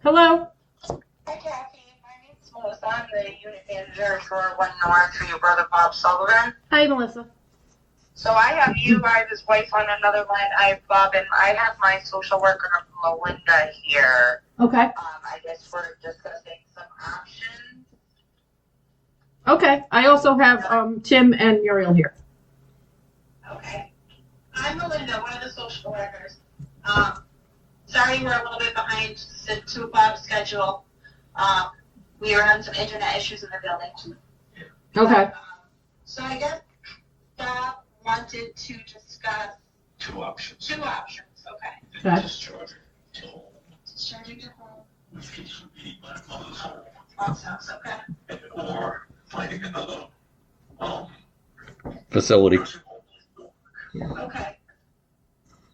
Hello. Hi, Kathy. My name's Melissa. I'm the unit manager for 1 North for your brother Bob Sullivan. Hi, Melissa. So I have you, I have his wife on another line. I have Bob, and I have my social worker, Melinda, here. Okay. I guess we're discussing some options. Okay. I also have Tim and Muriel here. Okay. I'm Melinda, one of the social workers. Sorry we're a little bit behind to Bob's schedule. We were having some internet issues in the building. Okay. So I guess Bob wanted to discuss Two options. Okay. Okay. Discharging to home. Discharging to home. Which case would be my mother's home. Mom's house, okay. Or finding another Facility. nursing home. Okay.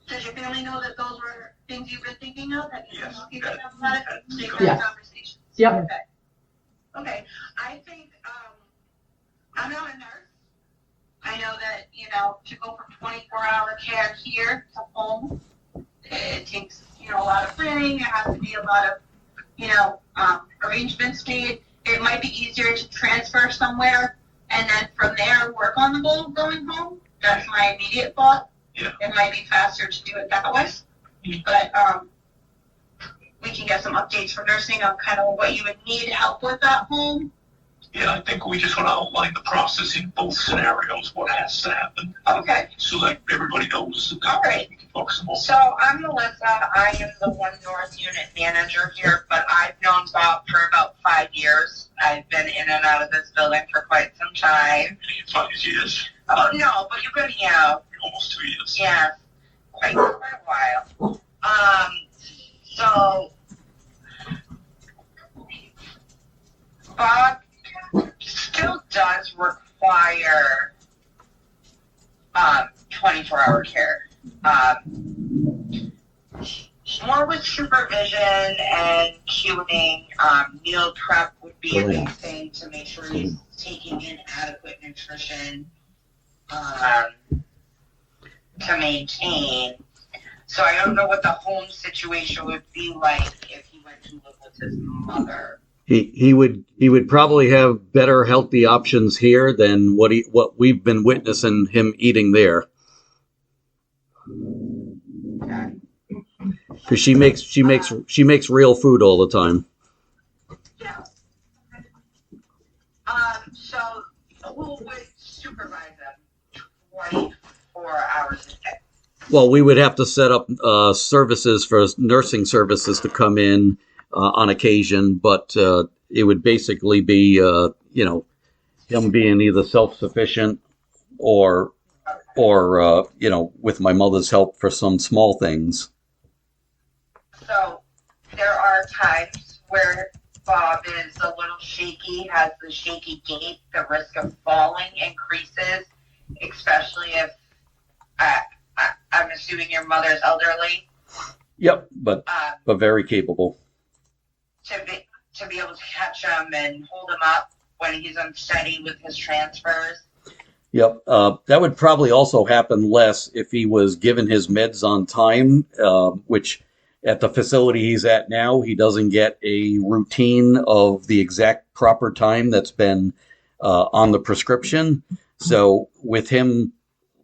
Does your family know that those were things you've been thinking of? Have you been Yes. talking to them about it? They've had Yes. conversations? Yep. Okay. Okay. I think, I'm not a nurse. I know that, to go from 24-hour care here to home, it takes, a lot of planning. There has to be a lot of, arrangements made. It might be easier to transfer somewhere and then from there work on the goal going home. That's my immediate thought. Yeah. It might be faster to do it that way. But we can get some updates from nursing on kind of what you would need help with at home. Yeah, I think we just want to outline the process in both scenarios, what has to happen, Okay. so that everybody knows. All right. We can focus on So I'm Melissa. I am the 1 North unit manager here, but I've known Bob for about 5 years. I've been in and out of this building for quite some time. 5 years, Oh, no, but you've been, almost 2 years. yeah, quite a while. So Bob still does require 24-hour care. More with supervision and cueing. Meal prep would be a big thing to make sure he's taking in adequate nutrition to maintain. So I don't know what the home situation would be like if he went to live with his mother. He would probably have better healthy options here than what we've been witnessing him eating there. Okay. Because she makes real food all the time. Yeah. So who would supervise them 24 hours a day? Well, we would have to set up services for nursing services to come in on occasion, but it would basically be him being either self-sufficient or with my mother's help for some small things. So there are times where Bob is a little shaky, has the shaky gait. The risk of falling increases, especially if I'm assuming your mother's elderly. Yep, but very capable. To be able to catch him and hold him up when he's unsteady with his transfers. Yep, that would probably also happen less if he was given his meds on time, which at the facility he's at now, he doesn't get a routine of the exact proper time that's been on the prescription. So with him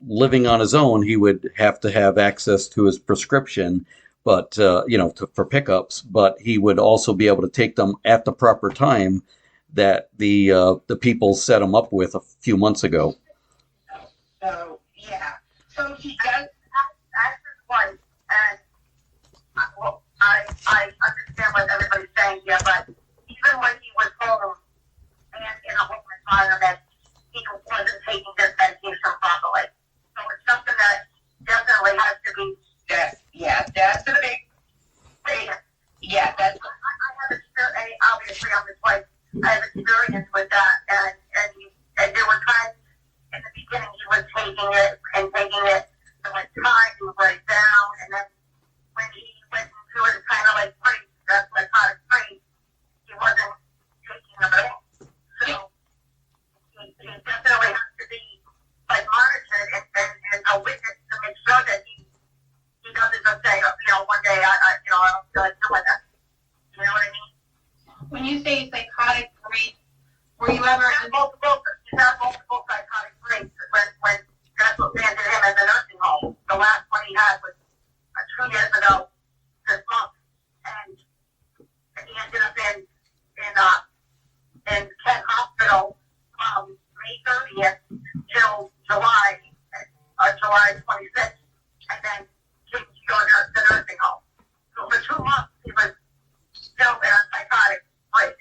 living on his own, he would have to have access to his prescription, but for pickups. But he would also be able to take them at the proper time that the people set him up with a few months ago. So yeah, so he does ask his wife, and I understand what everybody's saying here, but even when he was home and in a home environment, he wasn't taking this medication properly. So it's something that definitely has to be. That's a big thing. Yeah, that's. I have experience. Obviously, I'm his wife. I have experience with that, and there were times in the beginning he was taking it. So at times he would write down, and then when he went into it, kind of like freeze. That's like how to freeze. He wasn't taking them at all. So he definitely has to be monitored and a witness to make sure that he doesn't just say, one day I don't feel like doing that. You know what ever, He's had multiple psychotic breaks when that's what landed him in the nursing home. The last one he had was 2 years ago this month, and he ended up in Kent Hospital from May 30th till July 26th, and then came to go to the nursing home. So for 2 months he was still in a psychotic break.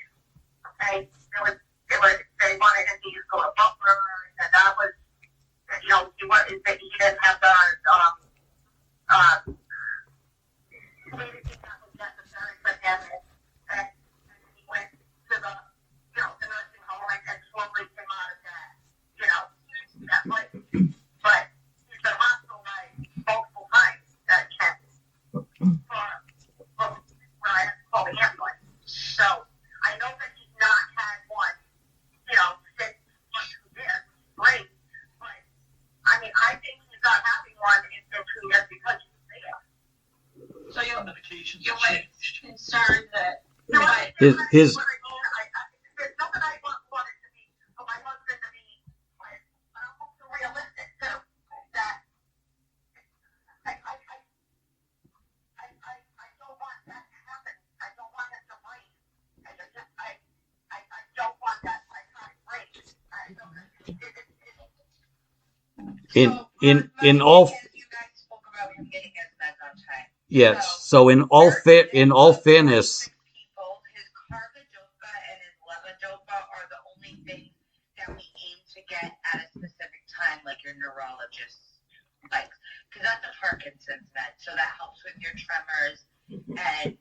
Okay, they wanted him to use go to buffer, and that was, he didn't have the he didn't think that was necessary for him, and he went to the nursing home and slowly came out of that place. But he's been hospitalized multiple times at Kent for when I had to call the ambulance. So I know that he's not had one, since 2 years. Great. But I mean, I think he's not having one in 2 years because he's there. so your Medications your have wife's changed. concerned that No, Right. His there's nothing I want it to be for my husband to be, but I'm also realistic too. That I don't want that to happen. I don't want him to break. I don't want that psychotic break. In all you guys spoke about him getting his meds on time. yes. So in all fairness, Six people, his carbidopa and his levodopa are the only things that we aim to get at a specific time, like your neurologist likes, because that's a Parkinson's med, so that helps with your tremors and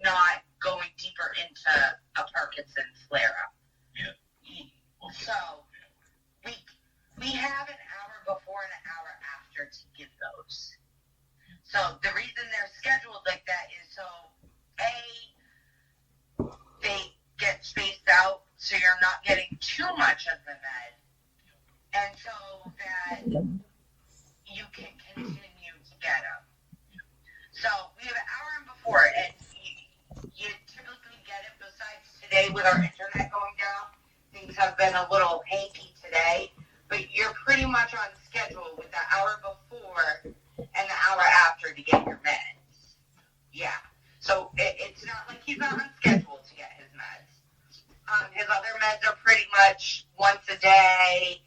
not going deeper into a Parkinson's flare-up. Yeah. So we have an hour before and an hour after to give those. So the reason they're scheduled like that is so they get spaced out so you're not getting too much of the med, and so that you can continue to get them. So we have an hour before, and you typically get it. Besides today with our internet going down, things have been a little hanky today, but you're pretty much on schedule with the hour before and the hour after to get your meds. Yeah. So it's not like he's not on schedule to get his meds. His other meds are pretty much once a day,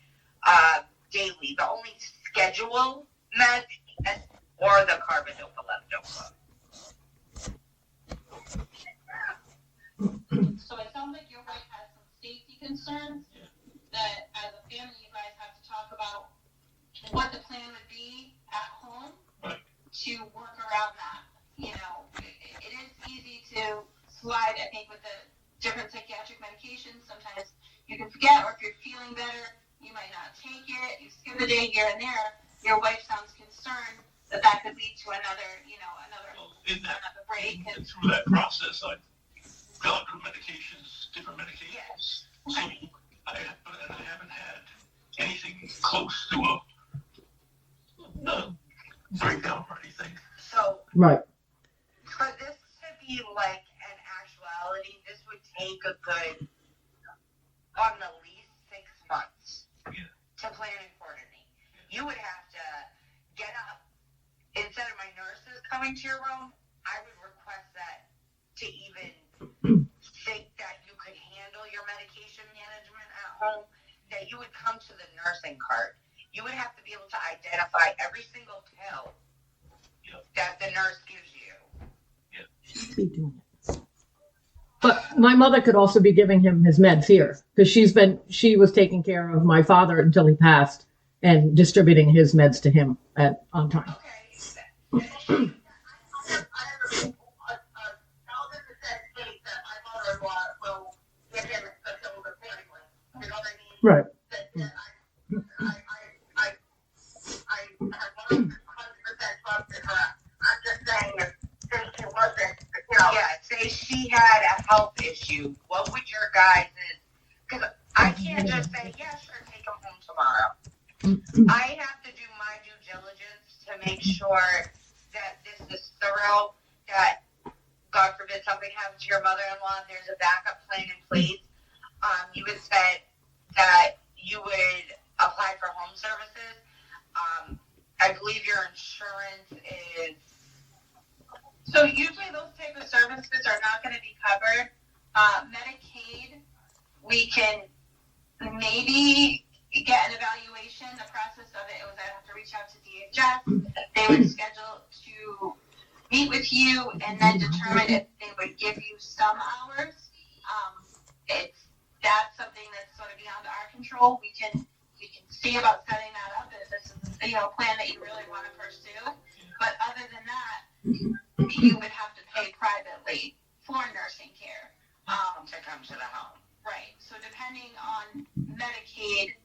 daily. The only schedule meds or the carbidopa levodopa. So it sounds like your wife has some safety concerns that as a family you guys have to talk about what the plan would be at home to work around that. It is easy to slide, I think, with the different psychiatric medications. Sometimes you can forget, or if you're feeling better, you might not take it. You skip a day here and there. Your wife sounds concerned that could lead to another another break. And through that process, I've gone through different medications. Yes. So I haven't had anything close to a breakdown or anything. So Right. for this to be like an actuality, this would take a good, on the least 6 months to plan and coordinate. You would have to get up. Instead of my nurses coming to your room, I would request that to even think that you could handle your medication management at home, that you would come to the nursing cart. You would have to be able to identify every single pill that the nurse gives you. But my mother could also be giving him his meds here because she was taking care of my father until he passed and distributing his meds to him on time. Okay. I have a 1,000% case that my mother-in-law will give him the pills accordingly. You know what I mean? Right. I have 100% trust in her. I'm just saying, if she wasn't, Yeah, say she had a health issue, what would your guys' because I can't just say, yeah, sure, take him home tomorrow. I have to do my due diligence to make sure that this is thorough, that God forbid something happens to your mother-in-law, there's a backup plan in place. you had said that you would apply for home services. I believe your insurance is. So usually those type of services are not going to be covered. Medicaid, we can maybe get an evaluation. The process of it was I'd have to reach out to DHS. They would schedule to meet with you and then determine if they would give you some hours. That's something that's sort of beyond our control. We can see about setting that up if this is a plan that you really want to pursue. But other than that, you would have to pay privately for nursing care to come to the home. Right. So depending on Medicaid,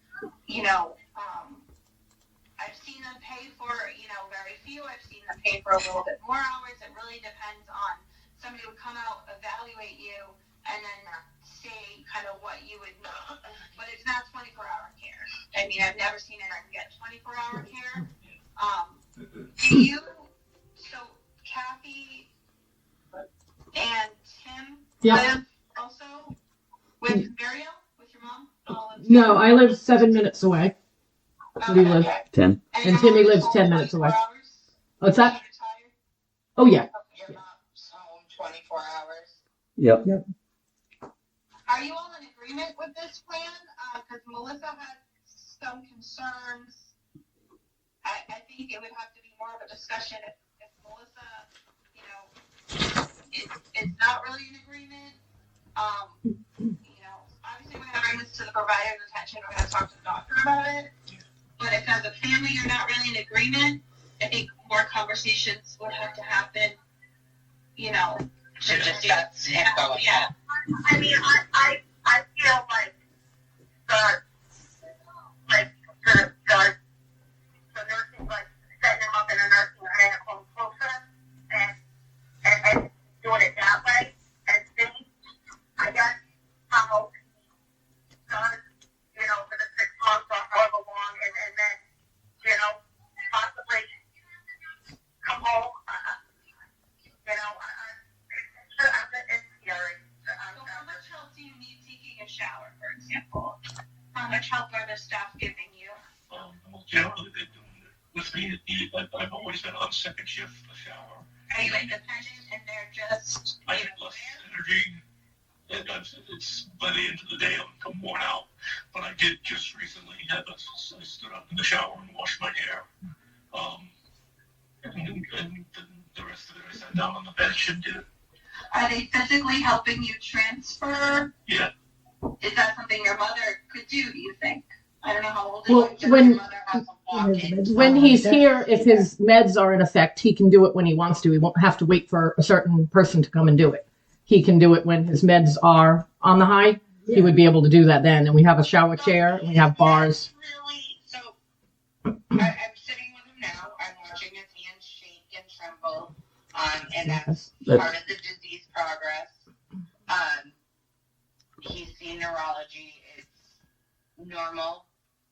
I've seen them pay for, very few. I've seen them pay for a little bit more hours. It really depends on somebody would come out, evaluate you, and then say kind of what you would need. But it's not 24-hour care. I mean, I've never seen anyone get 24-hour care. So Kathy and Tim live also with Muriel, with your mom? No, I live 7 minutes away. Where do you live? 10. And Timmy lives 10 minutes away. What's that? Oh, yeah. Your mom's home 24 hours. Yep. Are you all in agreement with this plan? Because Melissa had some concerns. I think it would have to be more of a discussion if Melissa, is not really in agreement. Obviously we're going to bring this to the provider's attention. We're going to talk to the doctor about it. But if as a family you're not really in agreement, I think more conversations would have to happen, to discuss. Yeah. I mean, I feel like the nursing, like setting him up in a nursing home closer and doing it that way and see, I guess, how does, for the 6 months or however long and then, possibly come home, it's scary. So how much help do you need taking a shower, for example? How much help are the staff giving you? Well, generally they're doing it with me. I've always been on second shift for the shower. Are you independent and they're just, I have less energy. It's by the end of the day I'm worn out. But I did just recently I stood up in the shower and washed my hair. And the rest of it I sat down on the bench and did it. Are they physically helping you transfer? Yeah. Is that something your mother could do you think? I don't know how old Well, your when- mother has a walk-in. When he's here, if his meds are in effect, he can do it when he wants to. He won't have to wait for a certain person to come and do it. He can do it when his meds are on the high. He would be able to do that then. And we have a shower chair, and we have bars. I'm sitting with him now. I'm watching his hands shake and tremble. And that's part of the disease progress. He's seen neurology. It's normal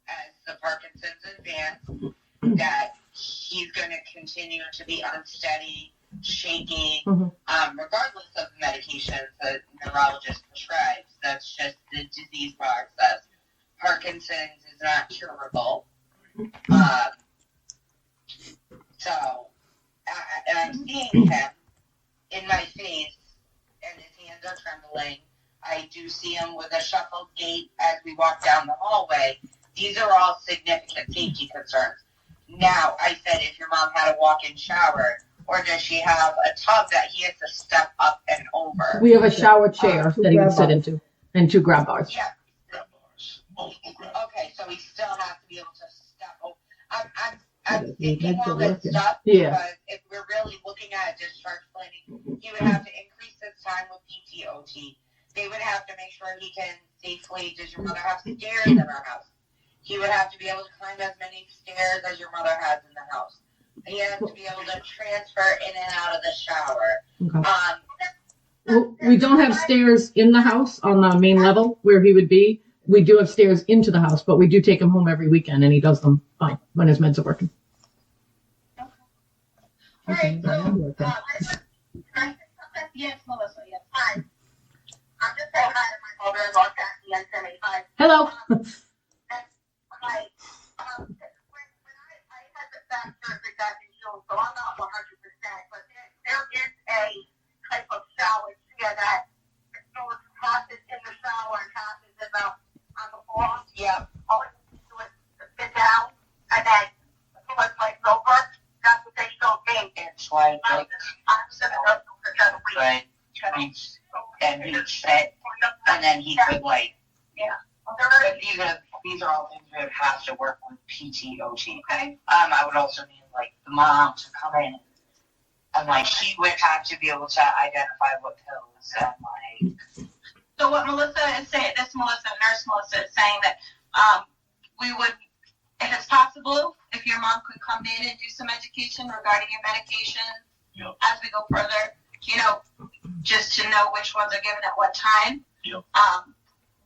as the Parkinson's advance that he's going to continue to be unsteady, shaky, regardless of the medications that neurologist prescribes. That's just the disease process. Parkinson's is not curable. And I'm seeing him in my face, and his hands are trembling. I do see him with a shuffled gait as we walk down the hallway. These are all significant safety concerns. Now, I said, if your mom had a walk-in shower, or does she have a tub that he has to step up and over? We have a shower chair that he can sit into, and 2 grab bars. Yeah. Grab bars. Multiple grab. Okay, so he still has to be able to step over. I'm thinking all this stuff Yeah. because if we're really looking at discharge planning, he would have to increase his time with PTOT. They would have to make sure he can safely. Does your mother have stairs in her house? He would have to be able to climb as many stairs as your mother has in the house. He has to be able to transfer in and out of the shower. Okay. Well, we don't have stairs in the house on the main level where he would be. We do have stairs into the house, but we do take him home every weekend, and he does them fine when his meds are working. All right, so, yes, Melissa, yes. Hi. I'm just saying hi to my mother and all that. against MA5. Hello. That's right. When I had the back surgery back in June, so I'm not 100%, but there is a type of shower chair that goes half is in the shower and half is in the on the floor. Yeah. All you do is sit down and then pull it like over. That's what they showed me. It's like, I'm gonna go for another week. right, and he'd sit, and then he could like, but these are all things we would have to work with PTOT. Okay. I would also need like the mom to come in, and like she would have to be able to identify what pills and like. So what Melissa is saying, nurse Melissa is saying that we would, if it's possible, if your mom could come in and do some education regarding your medication as we go further, just to know which ones are given at what time. Yep.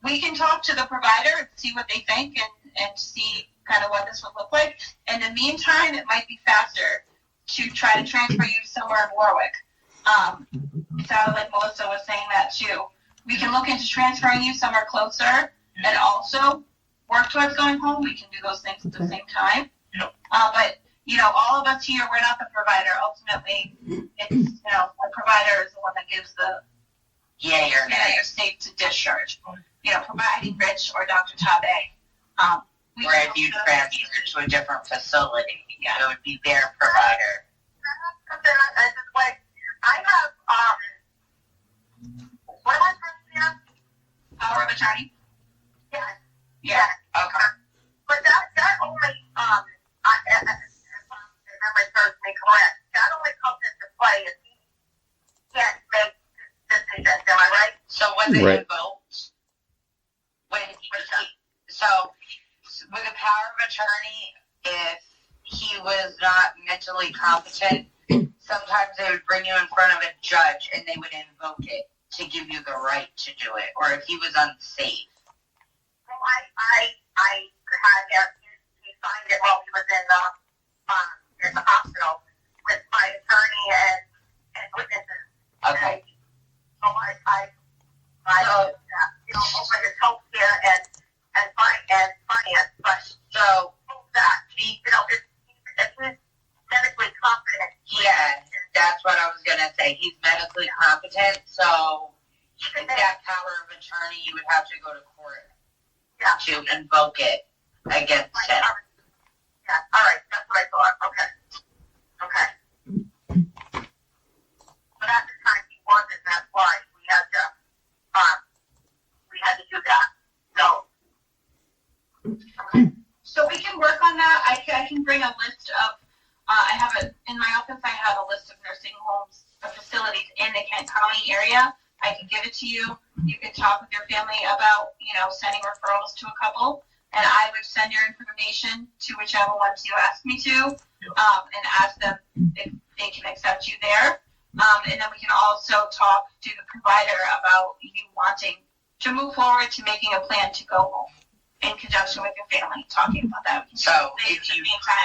We can talk to the provider and see what they think and see kind of what this would look like. In the meantime, it might be faster to try to transfer you to somewhere in Warwick. It sounded like Melissa was saying that too. We can look into transferring you somewhere closer and also work towards going home. We can do those things at the same time. Yep. But all of us here, we're not the provider. Ultimately, it's, the provider is the one that gives the Yeah, you're you're safe to discharge. Providing Rich or Dr. Tabe. Or if you transfer to a different facility, it would be their provider. Something I just like. I have what am I supposed to have? Power of attorney. Yes. Yeah. Okay. But that only if memory serves me correct, that only comes into play if he can't make decisions. Am I right? So was it Right. invoked? So with a power of attorney, if he was not mentally competent, sometimes they would bring you in front of a judge and they would invoke it to give you the right to do it, or if he was unsafe. Well, I had he signed it while he was in the hospital with my attorney and witnesses. Okay. So I opened his health care and finance, but So that if he's medically competent, yeah, that's what I was gonna say. He's medically competent, so with that power of attorney, you would have to go to court to invoke it against him. Yeah, all right, that's what I thought. Okay. But at the time he wasn't, that's why we had to do that. So we can work on that. I can bring a list of, in my office, I have a list of nursing homes, facilities in the Kent County area. I can give it to you. You can talk with your family about, sending referrals to a couple. And I would send your information to whichever ones you ask me to, and ask them if they can accept you there. And then we can also talk to the provider about you wanting to move forward to making a plan to go home in conjunction with your family, talking about that. So if you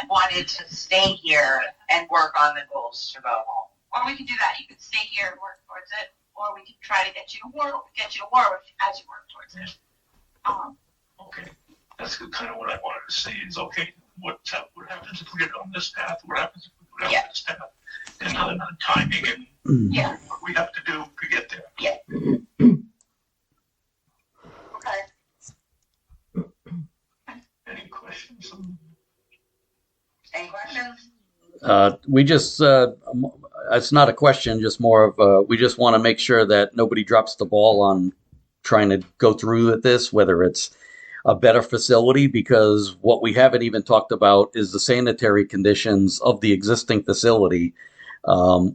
wanted to stay here and work on the goals to go home. Or we could do that. You could stay here and work towards it, or we could try to get you to Warwick as you work towards it. Okay. That's kind of what I wanted to see is, okay, what happens if we get on this path? What happens if we go down this path? And then timing and Yeah. what we have to do to get there. Yeah. Okay. Any questions? Any questions? We just, it's not a question, just more of, we just want to make sure that nobody drops the ball on trying to go through with this, whether it's a better facility, because what we haven't even talked about is the sanitary conditions of the existing facility.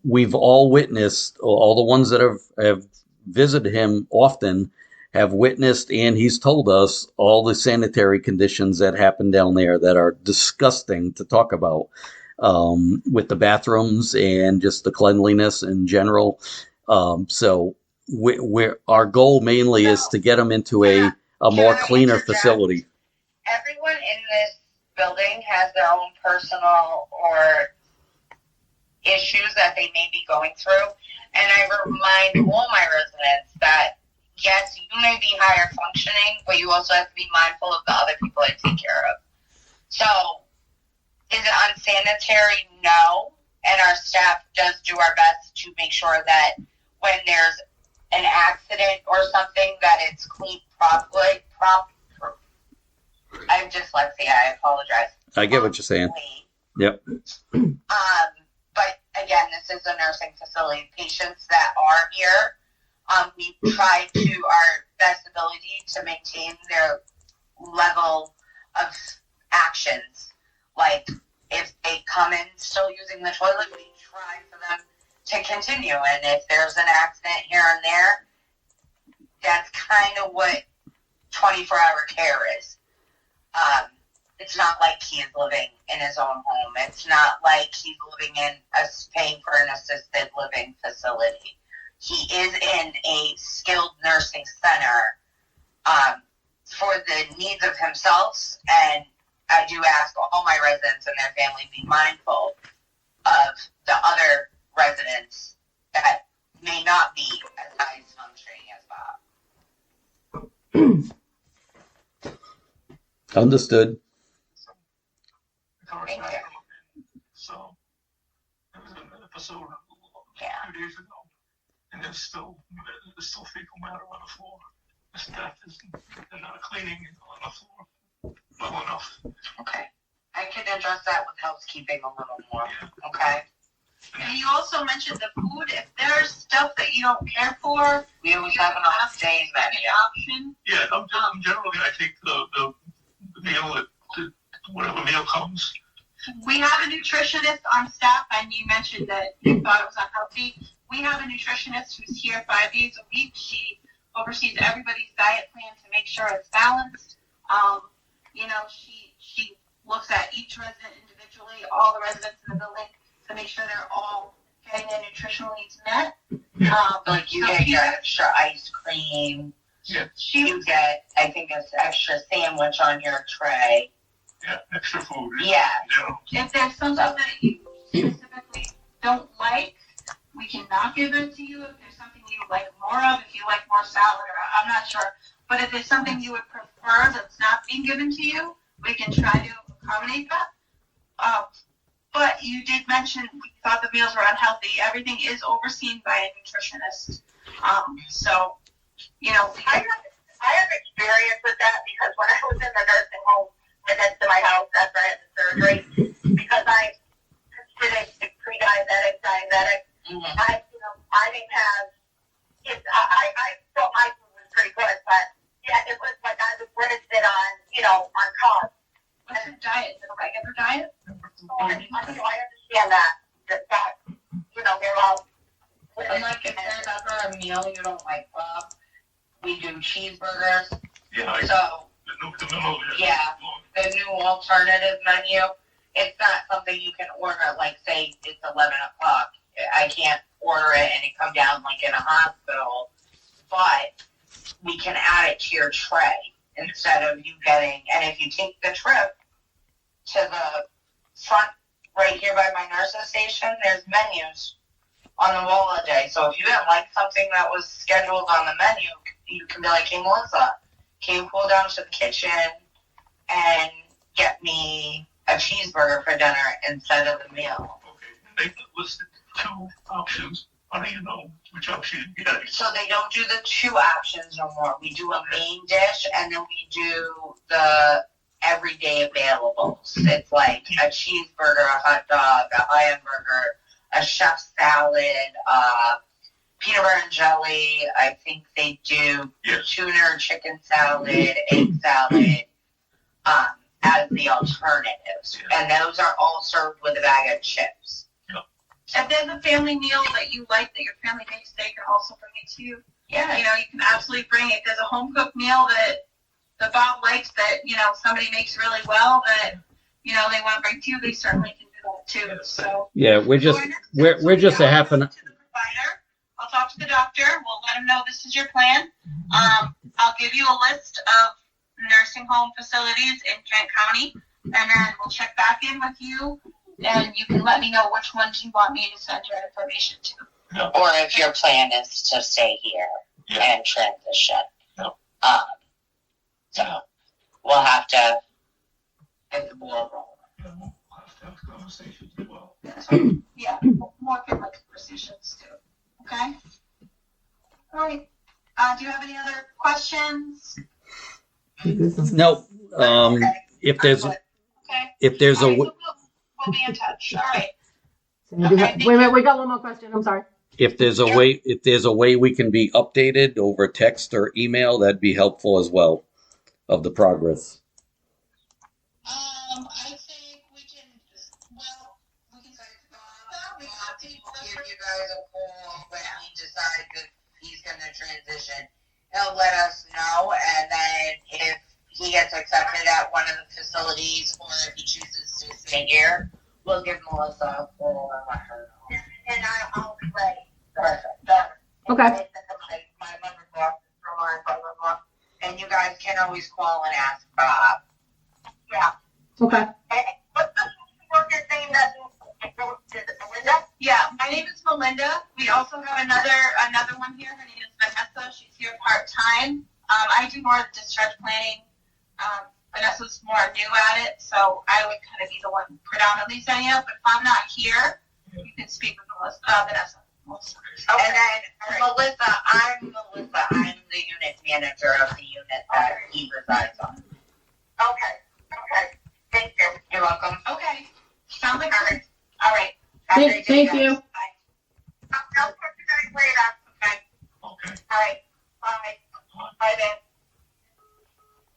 We've all witnessed, all the ones that have visited him often have witnessed, and he's told us all the sanitary conditions that happen down there that are disgusting to talk about, with the bathrooms and just the cleanliness in general. So our goal mainly is to get them into a more cleaner facility. Everyone in this building has their own personal or issues that they may be going through. And I remind all my residents that yes, you may be higher functioning, but you also have to be mindful of the other people I take care of. So, is it unsanitary? No. And our staff does do our best to make sure that when there's an accident or something, that it's cleaned properly. I'm dyslexia, I apologize. I get what you're saying. Yep. But again, this is a nursing facility. Patients that are here, we try to our best ability to maintain their level of actions. Like, if they come in still using the toilet, we try for them to continue. And if there's an accident here and there, that's kind of what 24-hour care is. It's not like he's living in his own home. It's not like he's living in paying for an assisted living facility. He is in a skilled nursing center for the needs of himself, and I do ask all my residents and their family be mindful of the other residents that may not be as high functioning as Bob. Understood. Thank you. So, there was a episode Yeah. a few days ago, and there's still fecal matter on the floor. The staff they're not cleaning on the floor well enough. Okay. I can address that with housekeeping a little more. Okay. And you also mentioned the food. If there's stuff that you don't care for, We always have an off-day menu. option. Yeah, generally I take the meal whatever meal comes. We have a nutritionist on staff, and you mentioned that you thought it was unhealthy. We have a nutritionist who's here 5 days a week. She oversees everybody's diet plan to make sure it's balanced. She looks at each resident individually, all the residents in the building, to make sure they're all getting their nutritional needs met. Like you get your extra ice cream. Yeah. You get, I think, an extra sandwich on your tray. Yeah, extra food. Yeah. If there's something that you specifically don't like, we can not give it to you. If there's something you like more of, if you like more salad, or I'm not sure. But if there's something you would prefer that's not being given to you, we can try to accommodate that. But you did mention we thought the meals were unhealthy. Everything is overseen by a nutritionist. I have experience with that because when I was in the nursing home and then to my house after I had the surgery, because I considered pre-diabetic, diabetic, I didn't have kids. I thought my food was pretty good, but yeah, it was like I was limited on carbs. What's your diet? Is it a regular diet? I understand that they're all. And like if there's ever a meal you don't like, Bob, we do cheeseburgers. Yeah, The new alternative menu. It's not something you can order, like say it's 11 o'clock. I can't order it and it come down like in a hospital, but we can add it to your tray instead of you getting, and if you take the trip to the front right here by my nurse's station, there's menus on the wall all day. So if you didn't like something that was scheduled on the menu, you can be like, hey, Melissa, can you pull down to the kitchen and get me a cheeseburger for dinner instead of the meal? Okay, they listed 2 options. How do you know which option you get? So they don't do the 2 options no more. We do a main dish, and then we do the everyday availables. It's like a cheeseburger, a hot dog, a hamburger, a chef's salad, peanut butter and jelly. I think they do tuna or chicken salad, egg salad, as the alternatives. And those are all served with a bag of chips. If there's a family meal that you like that your family makes, they can also bring it to you. Yeah. You can absolutely bring it. If there's a home cooked meal that Bob likes that, somebody makes really well that, they want to bring to you, they certainly can do that too. So Yeah, we're just a half an. To the provider, I'll talk to the doctor. We'll let him know this is your plan. I'll give you a list of nursing home facilities in Kent County, and then we'll check back in with you. And you can let me know which ones you want me to send your information to. Or if your plan is to stay here. Yeah. and transition. Yep. So we'll have to get the ball rolling. Yeah, we'll have to have conversations as well. Yeah, more conversations too. Okay. All right. Do you have any other questions? No. If there's Okay. if there's All a right, w- so we'll be in touch. All right. Wait, we got one more question. I'm sorry. if there's a way we can be updated over text or email, that'd be helpful as well of the progress. I think we can, we can say, He'll give you guys a call when he decides if he's going to transition. He'll let us know, and then if he gets accepted at one of the facilities or if he chooses to stay here, we'll give Melissa a call and let her know. And I'll be ready. Perfect. Okay. My mother-in-law, my brother-in-law, and you guys can always call and ask Bob. Yeah. Okay. And what's the worker's name that is it Melinda? Yeah, my name is Melinda. We also have another one here. Her name is Vanessa. She's here part-time. I do more discharge planning. Vanessa's more new at it, so I would kind of be the one predominantly setting up. But if I'm not here, you can speak with Vanessa. Okay. And then Melissa, I'm the unit manager of the unit that he resides on. Okay. Thank you. You're welcome. Okay. Sounds like good. All right. Thank you. I'll talk to you guys later. Okay. Okay. All right. Bye. Bye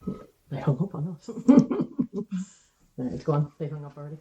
then. They hung up on us. It's gone. They hung up already.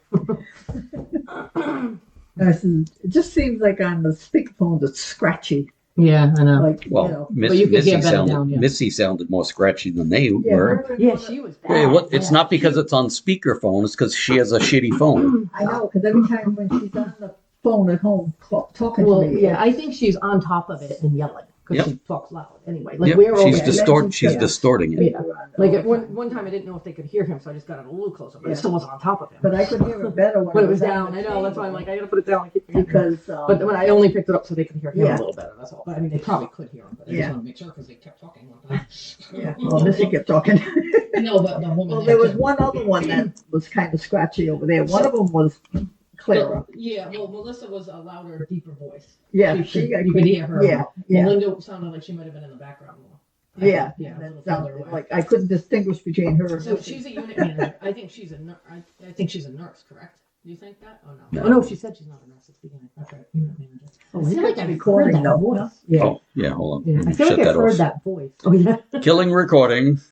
It just seems like on the speakerphone it's scratchy. Yeah, I know. Like, Well, you know. But you could hear Missy better sounded down, yeah. Missy sounded more scratchy than they were. Yeah, she was bad. Hey, it's not because it's on speakerphone. It's because she has a shitty phone. I know, because every time when she's on the phone at home talking Well, to me, yeah, I think she's on top of it and yelling because she talks loud anyway. Like Yep, we're she's over. she's distorting it. Yeah. Like at one time, I didn't know if they could hear him, so I just got it a little closer, but it still wasn't on top of him. But I could hear it better when But it it was on down. the I know. That's why I'm table. like, I gotta put it down. I keep forgetting. Because But when I only picked it up so they could hear him Yeah. a little better. That's all. But I mean, they probably could hear him, but I just Yeah. want to make sure because they kept talking one time. yeah, well, Missy kept talking. No, but the woman. Well, there was one other one that was kind of scratchy over there. One of them was clearer. Yeah, well, Melissa was a louder, deeper voice. Yeah, you she got you could hear her. Yeah, yeah, Melinda sounded like she might have been in the background more. yeah. Yeah, a That little further sounded away. like I couldn't distinguish between her and So Missy. she's a unit manager. I think she's a nurse. I think she's a nurse, correct? Do you think that? Oh no. No. Oh no, she said she's not a nurse. It's beginning. Okay, unit manager. Oh, I feel he like got I've recording heard that though. voice. Yeah. Oh, yeah, hold on. Yeah. Let me I feel shut like I've that heard off. that voice. Oh yeah. Killing recording.